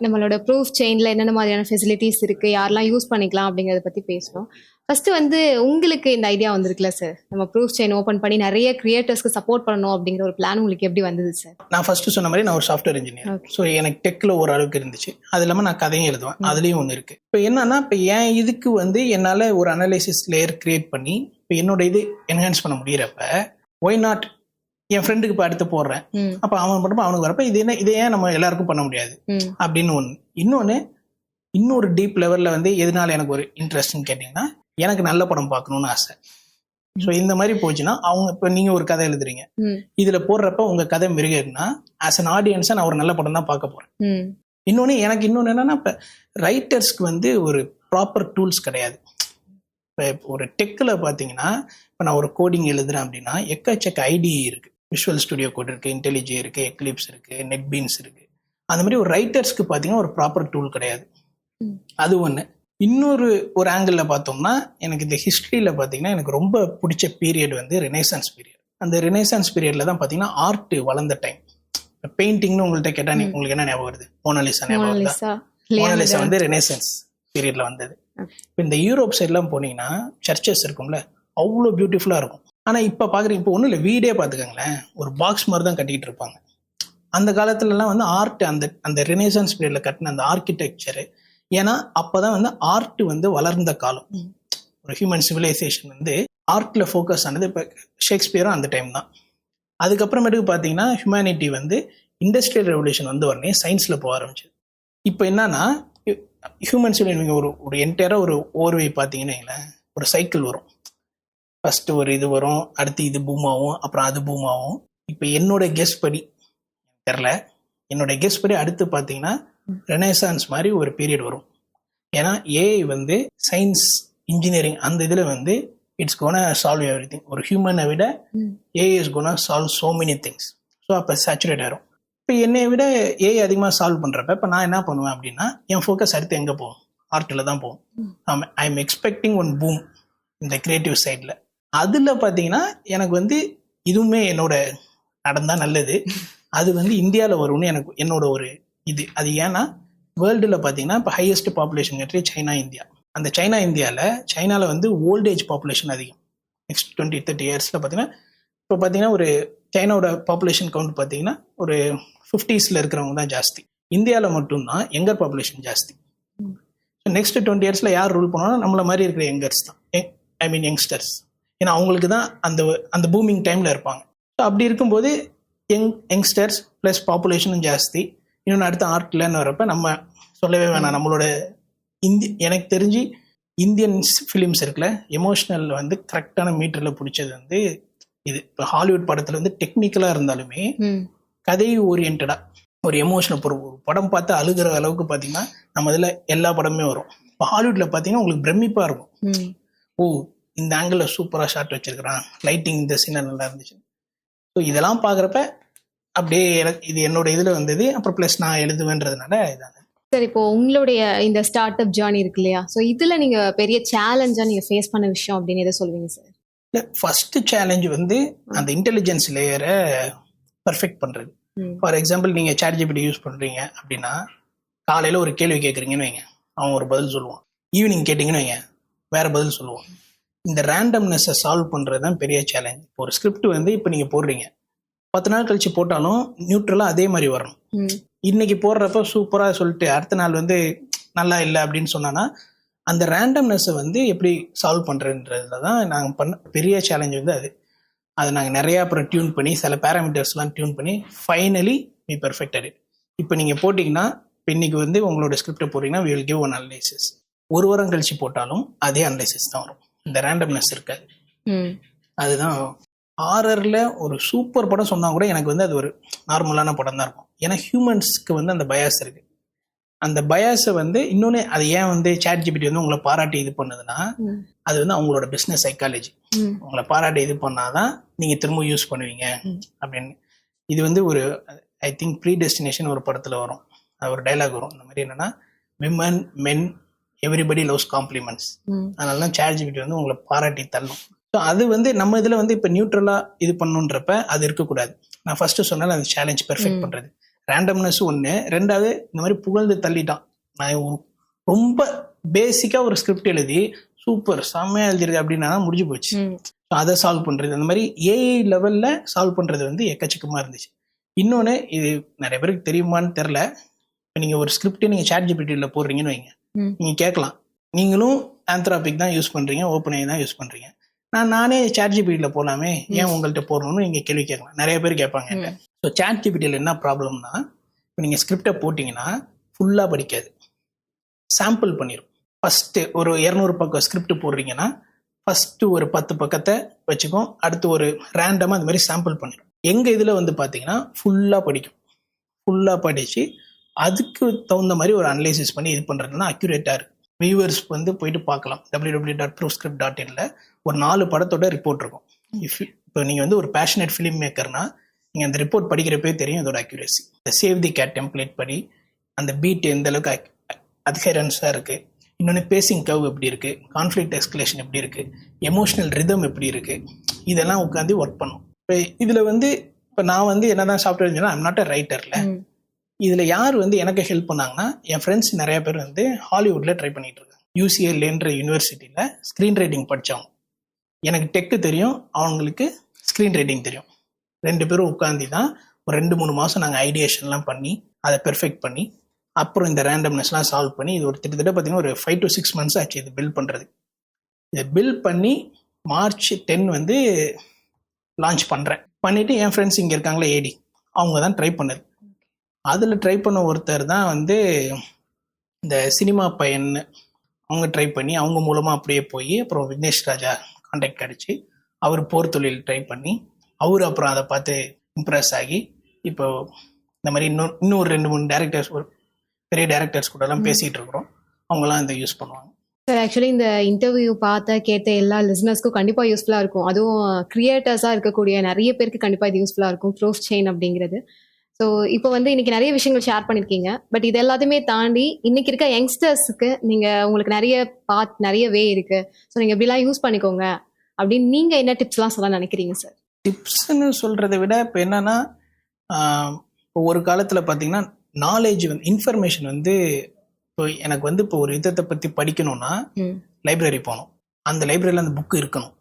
நம்மளோட ப்ரூஃப் செயின்ல என்னென்ன மாதிரியான ஃபெசிலிட்டிஸ் இருக்கு, யாரெல்லாம் யூஸ் பண்ணிக்கலாம் அப்படிங்கறத பத்தி பேசணும். ஃபர்ஸ்ட் வந்து உங்களுக்கு இந்த ஐடியா வந்திருக்குல்ல சார், நம்ம ப்ரூஃப் செயின் ஓபன் பண்ணி நிறைய கிரியேட்டர்ஸ்க்கு சப்போர்ட் பண்ணணும் அப்படிங்கிற ஒரு பிளான் உங்களுக்கு எப்படி வந்தது சார்? நான் ஃபர்ஸ்ட் சொன்ன மாதிரி நான் ஒரு சாஃப்ட்வேர் இன்ஜினியர். ஸோ எனக்கு டெக்ல ஓரளவுக்கு இருந்துச்சு. அது இல்லாமல் நான் கதையும் எழுதுவேன், அதுலேயும் ஒன்று இருக்கு. இப்போ என்னன்னா, இப்போ என் இதுக்கு வந்து என்னால் ஒரு அனலைசிஸ் லேயர் கிரியேட் பண்ணி இப்போ என்னோட இது என்ஹான்ஸ் பண்ண முடியறப்ப ஒய் நாட் என் ஃப்ரெண்டுக்கு இப்போ அடுத்து போடுறேன், அப்போ அவன் பண்ணுறப்ப அவனுக்கு வரப்ப இதை ஏன் நம்ம எல்லாருக்கும் பண்ண முடியாது அப்படின்னு ஒன்று. இன்னொரு டீப் லெவலில் வந்து எதனால எனக்கு ஒரு இன்ட்ரெஸ்ட்னு கேட்டிங்கன்னா, எனக்கு நல்ல படம் பார்க்கணும்னு ஆசை. ஸோ இந்த மாதிரி போச்சுன்னா அவங்க இப்போ நீங்கள் ஒரு கதை எழுதுறீங்க, இதில் போடுறப்ப உங்கள் கதை மிருகன்னா ஆஸ் அன் ஆடியன்ஸாக நான் ஒரு நல்ல படம் தான் பார்க்க போகிறேன். இன்னொன்று என்னன்னா, இப்போ ரைட்டர்ஸ்க்கு வந்து ஒரு ப்ராப்பர் டூல்ஸ் கிடையாது. இப்போ ஒரு டெக்கில் பார்த்தீங்கன்னா, இப்போ நான் ஒரு கோடிங் எழுதுறேன் அப்படின்னா எக்கச்சக்க ஐடிஇ இருக்குது. விஷுவல் ஸ்டுடியோ கோட் இருக்குது, இன்டெலிஜே இருக்குது, எக்லிப்ஸ் இருக்குது, நெட்பீன்ஸ் இருக்குது. அந்த மாதிரி ஒரு ரைட்டர்ஸ்க்கு பார்த்தீங்கன்னா ஒரு ப்ராப்பர் டூல் கிடையாது. அது ஒன்று. இன்னொரு ஆங்கிளில் பார்த்தோம்னா, எனக்கு இந்த ஹிஸ்ட்ரியில் பார்த்தீங்கன்னா எனக்கு ரொம்ப பிடிச்ச பீரியட் வந்து ரெனேசான்ஸ் பீரியட். அந்த ரெனேசான்ஸ் பீரியடில் தான் பார்த்தீங்கன்னா ஆர்ட் வளர்ந்த டைம். இப்போ பெயிண்டிங்னு உங்கள்கிட்ட கேட்டால் உங்களுக்கு என்ன ஞாபகம் வருது? மோனாலிசா ஞாபகம் வருதா? மோனாலிசா வந்து ரெனேசான்ஸ் பீரியடில் வந்தது. இப்போ இந்த யூரோப் சைட்லாம் போனீங்கன்னா சர்ச்சஸ் இருக்கும்ல, அவ்வளோ பியூட்டிஃபுல்லாக இருக்கும். ஆனால் இப்போ பார்க்குறீங்க, இப்போ ஒன்றும் இல்லை, வீடே பார்த்துக்கோங்களேன், ஒரு பாக்ஸ் மாதிரி தான் கட்டிக்கிட்டு இருப்பாங்க. அந்த காலத்துலலாம் வந்து ஆர்ட் அந்த ரெனேசான்ஸ் பீரியடில் கட்டின அந்த ஆர்கிடெக்சரு, ஏன்னா அப்போ தான் வந்து ஆர்ட் வந்து வளர்ந்த காலம். ஒரு ஹியூமன் சிவிலைசேஷன் வந்து ஆர்ட்டில் ஃபோக்கஸ் ஆனது இப்போ ஷேக்ஸ்பியரும் அந்த டைம் தான். அதுக்கப்புறமேட்டுக்கு பார்த்தீங்கன்னா ஹியூமனிட்டி வந்து இண்டஸ்ட்ரியல் ரெவல்யூஷன் வந்து உடனே சயின்ஸில் போக ஆரம்பிச்சது. இப்போ என்னன்னா, ஹியூமன்ஸ் நீங்கள் ஒரு என்டையராக ஒரு ஓர்வை பார்த்தீங்கன்னா ஒரு சைக்கிள் வரும். ஃபஸ்ட்டு ஒரு இது வரும், அடுத்து இது பூம் ஆகும், அப்புறம் அது பூம் ஆகும். இப்போ என்னோட கெஸ் படி தெரில, என்னோட கெஸ் படி அடுத்து பார்த்தீங்கன்னா ரெனேசான்ஸ் மாதிரி ஒரு பீரியட் வரும். ஏன்னா ஏஐ வந்து சயின்ஸ் இன்ஜினியரிங் அந்த இதில் வந்து it's gonna solve everything. ஒரு ஹியூமனை விட AI is gonna solve so many things. So அப்போ சேச்சுரேட் ஆகிரும். இப்போ என்னை விட ஏஐ அதிகமாக சால்வ் பண்ணுறப்ப இப்போ நான் என்ன பண்ணுவேன் அப்படின்னா, என் ஃபோக்கஸ் அடுத்து எங்கே போகும்? ஆர்ட்டில் தான் போகும். I am expecting one boom இந்த கிரியேட்டிவ் சைடில். அதில் பார்த்தீங்கன்னா எனக்கு வந்து இதுவுமே என்னோட நடந்தால் நல்லது. அது வந்து இந்தியாவில் வரும்னு எனக்கு என்னோட ஒரு இது. அது ஏன்னா வேர்ல்டில் பார்த்தீங்கன்னா இப்போ highest population country China, India. அந்த சைனாவில் வந்து ஓல்டேஜ் பாப்புலேஷன் அதிகம். நெக்ஸ்ட் 20-30 இயர்ஸில் பார்த்தீங்கன்னா, இப்போ பார்த்தீங்கன்னா ஒரு சைனாவோட பாப்புலேஷன் கவுண்ட் பார்த்தீங்கன்னா ஒரு 50s இருக்கிறவங்க தான் ஜாஸ்தி. இந்தியாவில் மட்டும்தான் யங்கர் பாப்புலேஷன் ஜாஸ்தி. ஸோ நெக்ஸ்ட் 20 இயர்ஸில் யார் ரூல் பண்ணோன்னா நம்மள மாதிரி இருக்கிற யங்கர்ஸ் தான், யங்ஸ்டர்ஸ். ஏன்னா அவங்களுக்கு தான் அந்த பூமிங் டைமில் இருப்பாங்க. ஸோ அப்படி இருக்கும்போது யங்ஸ்டர்ஸ் ப்ளஸ் பாப்புலேஷனும் ஜாஸ்தி. இன்னொன்று அடுத்த ஆர்ட்லன்னு வரப்போ நம்ம சொல்லவே வேணாம். நம்மளோட எனக்கு தெரிஞ்சு இந்தியன் ஃபிலிம்ஸ் இருக்குல்ல, எமோஷ்னல் வந்து கரெக்டான மீட்டரில் பிடிச்சது வந்து இது. இப்போ ஹாலிவுட் படத்தில் வந்து டெக்னிக்கலாக இருந்தாலுமே கதை ஓரியன்டாக ஒரு எமோஷனல் ஒரு படம் பார்த்து அழுகிற அளவுக்கு பார்த்தீங்கன்னா நம்ம இதில் எல்லா படமே வரும். இப்போ ஹாலிவுட்டில் பார்த்தீங்கன்னா உங்களுக்கு பிரமிப்பாக இருக்கும். ஓ, இந்த ஆங்கிளில் சூப்பராக ஷாட் வச்சிருக்கிறான், லைட்டிங் இந்த சீன் நல்லா இருந்துச்சு. ஸோ இதெல்லாம் பார்க்குறப்ப அப்படியே இது என்னோட இதில் வந்தது. அப்புறம் ப்ளஸ் நான் எழுதுவேன்றதுனால இதாங்க. சார், இப்போ உங்களுடைய இந்த ஸ்டார்ட் அப் ஜேர்னி இருக்கு இல்லையா, ஸோ இதில் நீங்கள் பெரிய சேலஞ்சாக நீங்கள் ஃபேஸ் பண்ண விஷயம் அப்படின்னு எதை சொல்வீங்க சார்? இல்லை, ஃபர்ஸ்ட் சேலஞ்ச் வந்து அந்த இன்டெலிஜென்ஸ் லேயரை பர்ஃபெக்ட் பண்ணுறது. ஃபார் எக்ஸாம்பிள், நீங்கள் ChatGPT யூஸ் பண்ணுறீங்க அப்படின்னா, காலையில் ஒரு கேள்வி கேட்குறீங்கன்னு வைங்க, அவன் ஒரு பதில் சொல்லுவான். ஈவினிங் கேட்டிங்கன்னு வைங்க, வேறு பதில் சொல்லுவான். இந்த ரேண்டம்னஸை சால்வ் பண்ணுறது தான் பெரிய சேலஞ்ச். இப்போ ஒரு ஸ்கிரிப்ட் வந்து இப்போ நீங்கள் போடுறீங்க, 10 நாள் கழிச்சு போட்டாலும் நியூட்ரலாக அதே மாதிரி வரணும். இன்னைக்கு போடுறப்ப சூப்பராக சொல்லிட்டு அடுத்த நாள் வந்து நல்லா இல்லை அப்படின்னு சொன்னான்னா அந்த ரேண்டம்னஸை வந்து எப்படி சால்வ் பண்ணுறதுன்றதுல தான் நாங்கள் பண்ண பெரிய சேலஞ்ச் வந்து அது. அதை நாங்கள் நிறையா அப்புறம் டியூன் பண்ணி சில பேராமீட்டர்ஸ்லாம் டியூன் பண்ணி ஃபைனலி வி பெர்ஃபெக்டட் இட். இப்போ நீங்கள் போட்டிங்கன்னா, இப்போ இன்றைக்கி வந்து உங்களோட ஸ்கிரிப்டை போட்டிங்கன்னா we will give one analysis. ஒரு வாரம் கழிச்சு போட்டாலும் அதே அனலைசிஸ் தான் வரும். இந்த ரேண்டம்னஸ் இருக்காது. அதுதான் ஹாரரில் ஒரு சூப்பர் படம் சொன்னால் கூட எனக்கு வந்து அது ஒரு நார்மலான படம் தான் இருக்கும். ஏன்னா ஹியூமன்ஸ்க்கு வந்து அந்த பயாஸ் இருக்குது. அந்த பயாஸை வந்து இன்னொன்று அது ஏன் வந்து ChatGPT வந்து உங்களை பாராட்டி இது பண்ணுதுன்னா, அது வந்து அவங்களோட பிஸ்னஸ் சைக்காலஜி. உங்களை பாராட்டி இது பண்ணாதான் நீங்கள் திரும்ப யூஸ் பண்ணுவீங்க அப்படின்னு. இது வந்து ஒரு ஐ திங்க் ப்ரீ டெஸ்டினேஷன் ஒரு படத்தில் வரும், அது ஒரு டைலாக் வரும். இந்த மாதிரி என்னென்னா, விமன் மென் எவ்ரிபடி லவ்ஸ் காம்ப்ளிமெண்ட்ஸ். அதனால தான் ChatGPT வந்து உங்களை பாராட்டி தள்ளும். ஸோ அது வந்து நம்ம இதில் வந்து இப்போ நியூட்ரலாக இது பண்ணுன்றப்ப அது இருக்கக்கூடாது. நான் ஃபர்ஸ்ட் சொன்னால அந்த சேலஞ்ச் பெர்ஃபெக்ட் பண்றது, ரேண்டம்னஸ் ஒன்று, ரெண்டாவது இந்த மாதிரி புகழ்ந்து தள்ளிட்டான். நான் ரொம்ப பேசிக்கா ஒரு ஸ்கிரிப்ட் எழுதி சூப்பர் செம்மையா எழுதிருக்கு அப்படின்னா முடிஞ்சு போச்சு. அதை சால்வ் பண்றது, அந்த மாதிரி ஏஐ லெவல்ல சால்வ் பண்றது வந்து எக்கச்சக்கமா இருந்துச்சு. இன்னொன்று, இது நிறைய பேருக்கு தெரியுமான்னு தெரில, இப்போ நீங்கள் ஒரு ஸ்கிரிப்டை நீங்கள் ChatGPT போடுறீங்கன்னு வைங்க, நீங்கள் கேட்கலாம், நீங்களும் ஆந்த்ராபிக் தான் யூஸ் பண்ணுறீங்க, ஓப்பன் AI தான் யூஸ் பண்ணுறீங்க, நானே ChatGPT போடலாமே, ஏன் உங்கள்கிட்ட போடணும்னு நீங்கள் கேள்வி கேட்கலாம். நிறைய பேர் கேட்பாங்க. ஸோ ChatGPT என்ன ப்ராப்ளம்னா, இப்போ நீங்கள் ஸ்கிரிப்டை போட்டிங்கன்னா ஃபுல்லாக படிக்காது, சாம்பிள் பண்ணிடும். ஃபஸ்ட்டு ஒரு 200 பக்கம் ஸ்கிரிப்ட் போடுறீங்கன்னா ஃபஸ்ட்டு ஒரு 10 பக்கத்தை வச்சுக்கும், அடுத்து ஒரு ரேண்டமாக அந்த மாதிரி சாம்பிள் பண்ணிடும். எங்கள் இதில் வந்து பார்த்தீங்கன்னா ஃபுல்லாக படிக்கும், ஃபுல்லாக படித்து அதுக்கு தகுந்த மாதிரி ஒரு அனலைசிஸ் பண்ணி இது பண்ணுறதுனா அக்யூரேட்டாக இருக்குது. வியூவர்ஸ் வந்து போயிட்டு பார்க்கலாம், www.proofscript.in ஒரு 4 படத்தோட ரிப்போர்ட் இருக்கும். இப்போ நீங்கள் வந்து ஒரு பேஷனேட் ஃபிலிம் மேக்கர்னா நீங்கள் அந்த ரிப்போர்ட் படிக்கிறப்பே தெரியும் இதோட அக்யூரேசி. இந்த சேவ் தி கேட் டெம்ப்ளேட் படி அந்த பீட் எந்த அளவுக்கு அட்ஹெரன்ஸாக இருக்குது, இன்னொன்று பேசிங் கர்வ் எப்படி இருக்குது, கான்ஃப்ளிக்ட் எஸ்கலேஷன் எப்படி இருக்குது, எமோஷனல் ரிதம் எப்படி இருக்குது, இதெல்லாம் உட்காந்து ஒர்க் பண்ணும். இப்போ இதில் வந்து இப்போ நான் வந்து என்னதான் software engineer, I'm not a ரைட்டர்ல. இதில் யார் வந்து எனக்கு ஹெல்ப் பண்ணாங்கன்னா, என் ஃப்ரெண்ட்ஸ் நிறைய பேர் வந்து ஹாலிவுட்டில் ட்ரை பண்ணிட்டு இருக்காங்க. UCLAன்ற யூனிவர்சிட்டியில் ஸ்க்ரீன் ரைட்டிங் படித்தவங்க. எனக்கு டெக்கு தெரியும், அவங்களுக்கு ஸ்க்ரீன் ரைட்டிங் தெரியும். 2 பேரும் உட்காந்து தான் ஒரு 2-3 மாதம் நாங்கள் ஐடியேஷன்லாம் பண்ணி அதை பெர்ஃபெக்ட் பண்ணி அப்புறம் இந்த ரேண்டம்னஸ்லாம் சால்வ் பண்ணி, இது ஒரு கிட்டத்தட்ட பார்த்தீங்கன்னா ஒரு 5 to 6 months ஆச்சு இது பில்ட் பண்ணுறது. இதை பில்ட் பண்ணி March 10 வந்து லான்ச் பண்ணுறேன். பண்ணிவிட்டு என் ஃப்ரெண்ட்ஸ் இங்கே இருக்காங்களே AD, அவங்க தான் ட்ரை பண்ணது. அதில் ட்ரை பண்ண ஒருத்தர் தான் வந்து இந்த சினிமா பையன், அவங்க ட்ரை பண்ணி அவங்க மூலமாக அப்படியே போய் அப்புறம் விக்னேஷ் ராஜா கான்டாக்ட் கிடச்சி அவர் போர் தொழில் ட்ரை பண்ணி அவர் அப்புறம் அதை பார்த்து இம்ப்ரெஸ் ஆகி இப்போ இந்த மாதிரி இன்னும் ஒரு 2-3 டேரக்டர்ஸ், ஒரு பெரிய டேரக்டர்ஸ் கூட எல்லாம் பேசிகிட்டு இருக்கிறோம், அவங்களாம் இதை யூஸ் பண்ணுவாங்க. சார் ஆக்சுவலி இந்த இன்டர்வியூ கேட்ட எல்லா லிசனர்ஸ்க்கும் கண்டிப்பாக யூஸ்ஃபுல்லாக இருக்கும். அதுவும் கிரியேட்டர்ஸாக இருக்கக்கூடிய நிறைய பேருக்கு கண்டிப்பாக இது யூஸ்ஃபுல்லாக இருக்கும், ப்ரூஃப் செயின் அப்படிங்கிறது. ஸோ இப்போ வந்து இன்னைக்கு நிறைய விஷயங்கள் ஷேர் பண்ணியிருக்கீங்க. பட் இது எல்லாத்தையுமே தாண்டி இன்னைக்கு இருக்க யங்ஸ்டர்ஸுக்கு உங்களுக்கு நிறைய வே இருக்கு, ஸோ நீங்கள் எப்படிலாம் யூஸ் பண்ணிக்கோங்க அப்படின்னு நீங்கள் என்ன டிப்ஸ்லாம் சொல்ல நினைக்கிறீங்க சார்? டிப்ஸ்ன்னு சொல்கிறத விட இப்போ என்னன்னா, இப்போ ஒரு காலத்தில் பார்த்தீங்கன்னா நாலேஜ் வந்து இன்ஃபர்மேஷன் வந்து இப்போ எனக்கு வந்து இப்போ ஒரு விதத்தை பற்றி படிக்கணும்னா லைப்ரரி போகணும், அந்த லைப்ரரியில் அந்த புக்கு இருக்கணும்.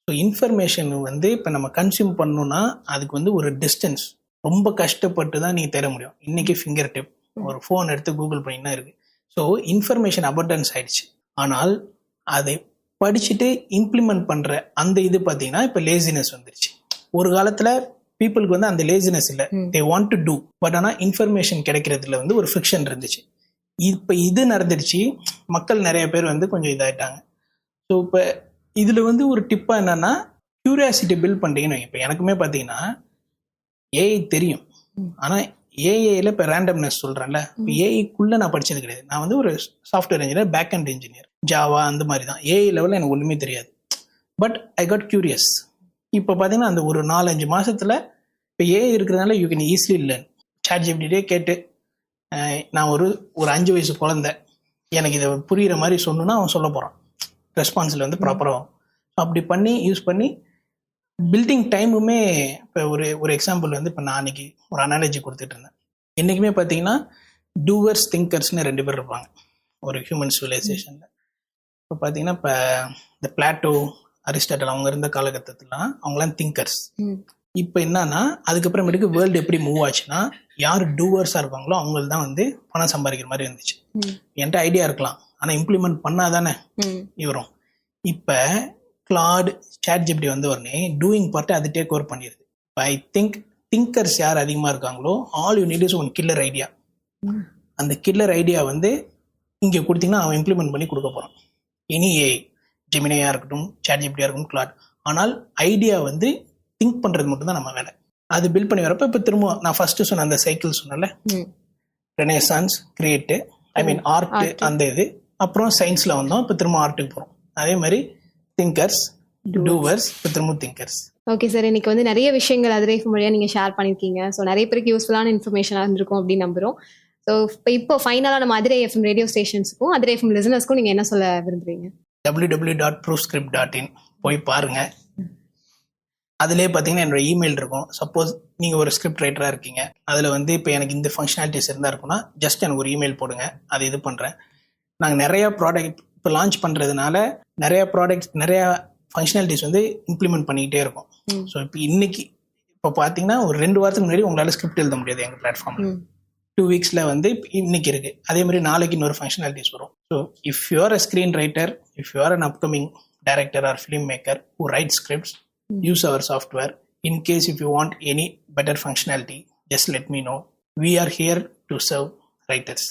ஸோ இன்ஃபர்மேஷன் வந்து இப்போ நம்ம கன்சியூம் பண்ணணும்னா அதுக்கு வந்து ஒரு டிஸ்டன்ஸ் ரொம்ப கஷ்டப்பட்டு தான் நீங்கள் தேட முடியும். இன்றைக்கி ஃபிங்கர் டிப், ஒரு ஃபோன் எடுத்து கூகுள் பண்ணினா இருக்குது. ஸோ இன்ஃபர்மேஷன் அபண்டன்ஸ் ஆயிடுச்சு. ஆனால் அதை படிச்சுட்டு இம்ப்ளிமெண்ட் பண்ணுற அந்த இது பார்த்தீங்கன்னா இப்போ லேசினஸ் வந்துருச்சு. ஒரு காலத்தில் பீப்புளுக்கு வந்து அந்த லேசினஸ் இல்லை, they want to do, but ஆனால் இன்ஃபர்மேஷன் கிடைக்கிறதுல வந்து ஒரு ஃபிக்ஷன் இருந்துச்சு. இப்போ இது நடந்துருச்சு, மக்கள் நிறைய பேர் வந்து கொஞ்சம் இதாகிட்டாங்க. ஸோ இப்போ இதில் வந்து ஒரு டிப்பாக என்னன்னா, க்யூரியாசிட்டி பில்ட் பண்ணுறீங்கன்னு. இப்போ எனக்குமே பார்த்தீங்கன்னா ஏஐ தெரியும், ஆனால் ஏஐயில் இப்போ ரேண்டம்னஸ் சொல்கிறேன்ல, இப்போ ஏஐக்குள்ளே நான் படித்தது கிடையாது. நான் வந்து ஒரு software engineer, back end engineer, Java அந்த மாதிரி தான். ஏஐ லெவலில் எனக்கு ஒன்றுமே தெரியாது, பட் ஐ காட் கியூரியஸ். இப்போ பார்த்தீங்கன்னா அந்த ஒரு 4-5 மாதத்தில் இப்போ ஏஐ இருக்கிறதுனால you can easily learn. ChatGPT கேட்டு நான் ஒரு 5 வயசு குழந்தை எனக்கு இதை புரிகிற மாதிரி சொன்னோன்னா அவன் சொல்ல போகிறான், ரெஸ்பான்ஸில் வந்து ப்ராப்பராக. அப்படி பண்ணி யூஸ் பண்ணி பில்டிங் டைமுமே இப்போ ஒரு எக்ஸாம்பிள் வந்து இப்போ நான் அன்றைக்கி ஒரு அனாலஜி கொடுத்துட்டு இருந்தேன். என்றைக்குமே பார்த்தீங்கன்னா டூவர்ஸ் திங்கர்ஸ்னு 2 பேர் இருப்பாங்க ஒரு ஹியூமன் சிவிலைசேஷனில். இப்போ பார்த்தீங்கன்னா இப்போ இந்த பிளாட்டோ, அரிஸ்டாட்டல் அவங்க இருந்த காலகட்டத்திலாம் அவங்களாம் திங்கர்ஸ். இப்போ என்னன்னா அதுக்கப்புறமேட்டுக்கு வேர்ல்டு எப்படி மூவ் ஆச்சுன்னா, யார் டூவர்ஸாக இருப்பாங்களோ அவங்களுக்கு தான் வந்து பணம் சம்பாதிக்கிற மாதிரி இருந்துச்சு. என்கிட்ட ஐடியா இருக்கலாம், ஆனால் இம்ப்ளிமெண்ட் பண்ணாதானே இவரும். இப்போ கிளாட், ChatGPT வந்த உடனே டூயிங் பார்ட்டு அது டேக் ஓவர் பண்ணிடுது. இப்போ ஐ திங்க் திங்கர்ஸ் யார் அதிகமாக இருக்காங்களோ, all you need is one killer idea. அந்த கில்லர் ஐடியா வந்து இங்கே கொடுத்தீங்கன்னா அவன் இம்ப்ளிமெண்ட் பண்ணி கொடுக்க போகிறான். எனி ஏஐ, ஜெமினியாக இருக்கட்டும், ChatGPT இருக்கட்டும், கிளாட். ஆனால் ஐடியா வந்து திங்க் பண்ணுறது மட்டும்தான் நம்ம வேலை. அது பில்ட் பண்ணி வரப்போ இப்போ திரும்ப நான் ஃபர்ஸ்ட் சொன்ன அந்த சைக்கிள் சொன்னல, ரெனேசான்ஸ், கிரியேட்டு, ஐ மீன் ஆர்ட், அந்த இது அப்புறம் சயின்ஸில் வந்தோம், இப்போ திரும்ப ஆர்ட்டுக்கு போகிறோம். அதே மாதிரி திங்கர்ஸ், டூவர்ஸ், இப்போ திரும்ப திங்கர்ஸ். ஓகே சார், இன்னைக்கு வந்து நிறைய விஷயங்கள் அதிரேஃபம் வழியாக நீங்கள் ஷேர் பண்ணியிருக்கீங்க. ஸோ நிறைய பேருக்கு யூஸ்ஃபுல்லான இன்ஃபர்மேஷனாக இருந்திருக்கும் அப்படின்னு நம்புகிறோம். ஸோ இப்போ ஃபைனலாக நம்ம அதிரே FM ரேடியோ ஸ்டேஷன்ஸுக்கும் அதிரே FM லிசனர்ஸ்க்கும் நீங்கள் என்ன சொல்ல விரும்புறீங்க? www.proofscript.in போய் பாருங்கள். அதிலே பார்த்தீங்கன்னா என்னோட இமெயில் இருக்கும். சப்போஸ் நீங்கள் ஒரு ஸ்கிரிப்ட் ரைட்டராக இருக்கீங்க, அதில் வந்து இப்போ எனக்கு இந்த ஃபங்க்ஷனாலிட்டிஸ் இருந்தால் இருக்குன்னா ஜஸ்ட் எனக்கு ஒரு இமெயில் போடுங்க, அது இது பண்ணுறேன். நாங்கள் நிறையா ப்ராடக்ட் இப்போ லான்ச் பண்ணுறதுனால நிறையா ஃபங்க்ஷனாலிட்டிஸ் வந்து இம்ப்ளிமெண்ட் பண்ணிக்கிட்டே இருக்கோம். ஸோ இப்போ பார்த்தீங்கன்னா ஒரு 2 வாரத்துக்கு முன்னாடி உங்களால் ஸ்கிரிப்ட் எழுத முடியாது எங்கள் பிளாட்ஃபார்மில். 2 வீக்ஸில் வந்து இன்னைக்கு இருக்குது. அதே மாதிரி நாளைக்கு இன்னொரு ஃபங்க்ஷனாலிட்டிஸ் வரும். So if you are a screen writer, if you are an upcoming director or filmmaker who writes scripts, use our software. In case if you want any better functionality, just let me know. We are here to serve writers.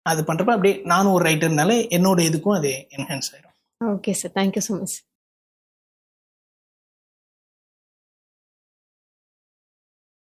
அது பண்றப்ப அப்படியே நானும் ஒரு ரைட்டர்னால என்னோட இதுக்கும் அது என்ஹான்ஸ் ஆயிடும். Okay sir, thank you so much.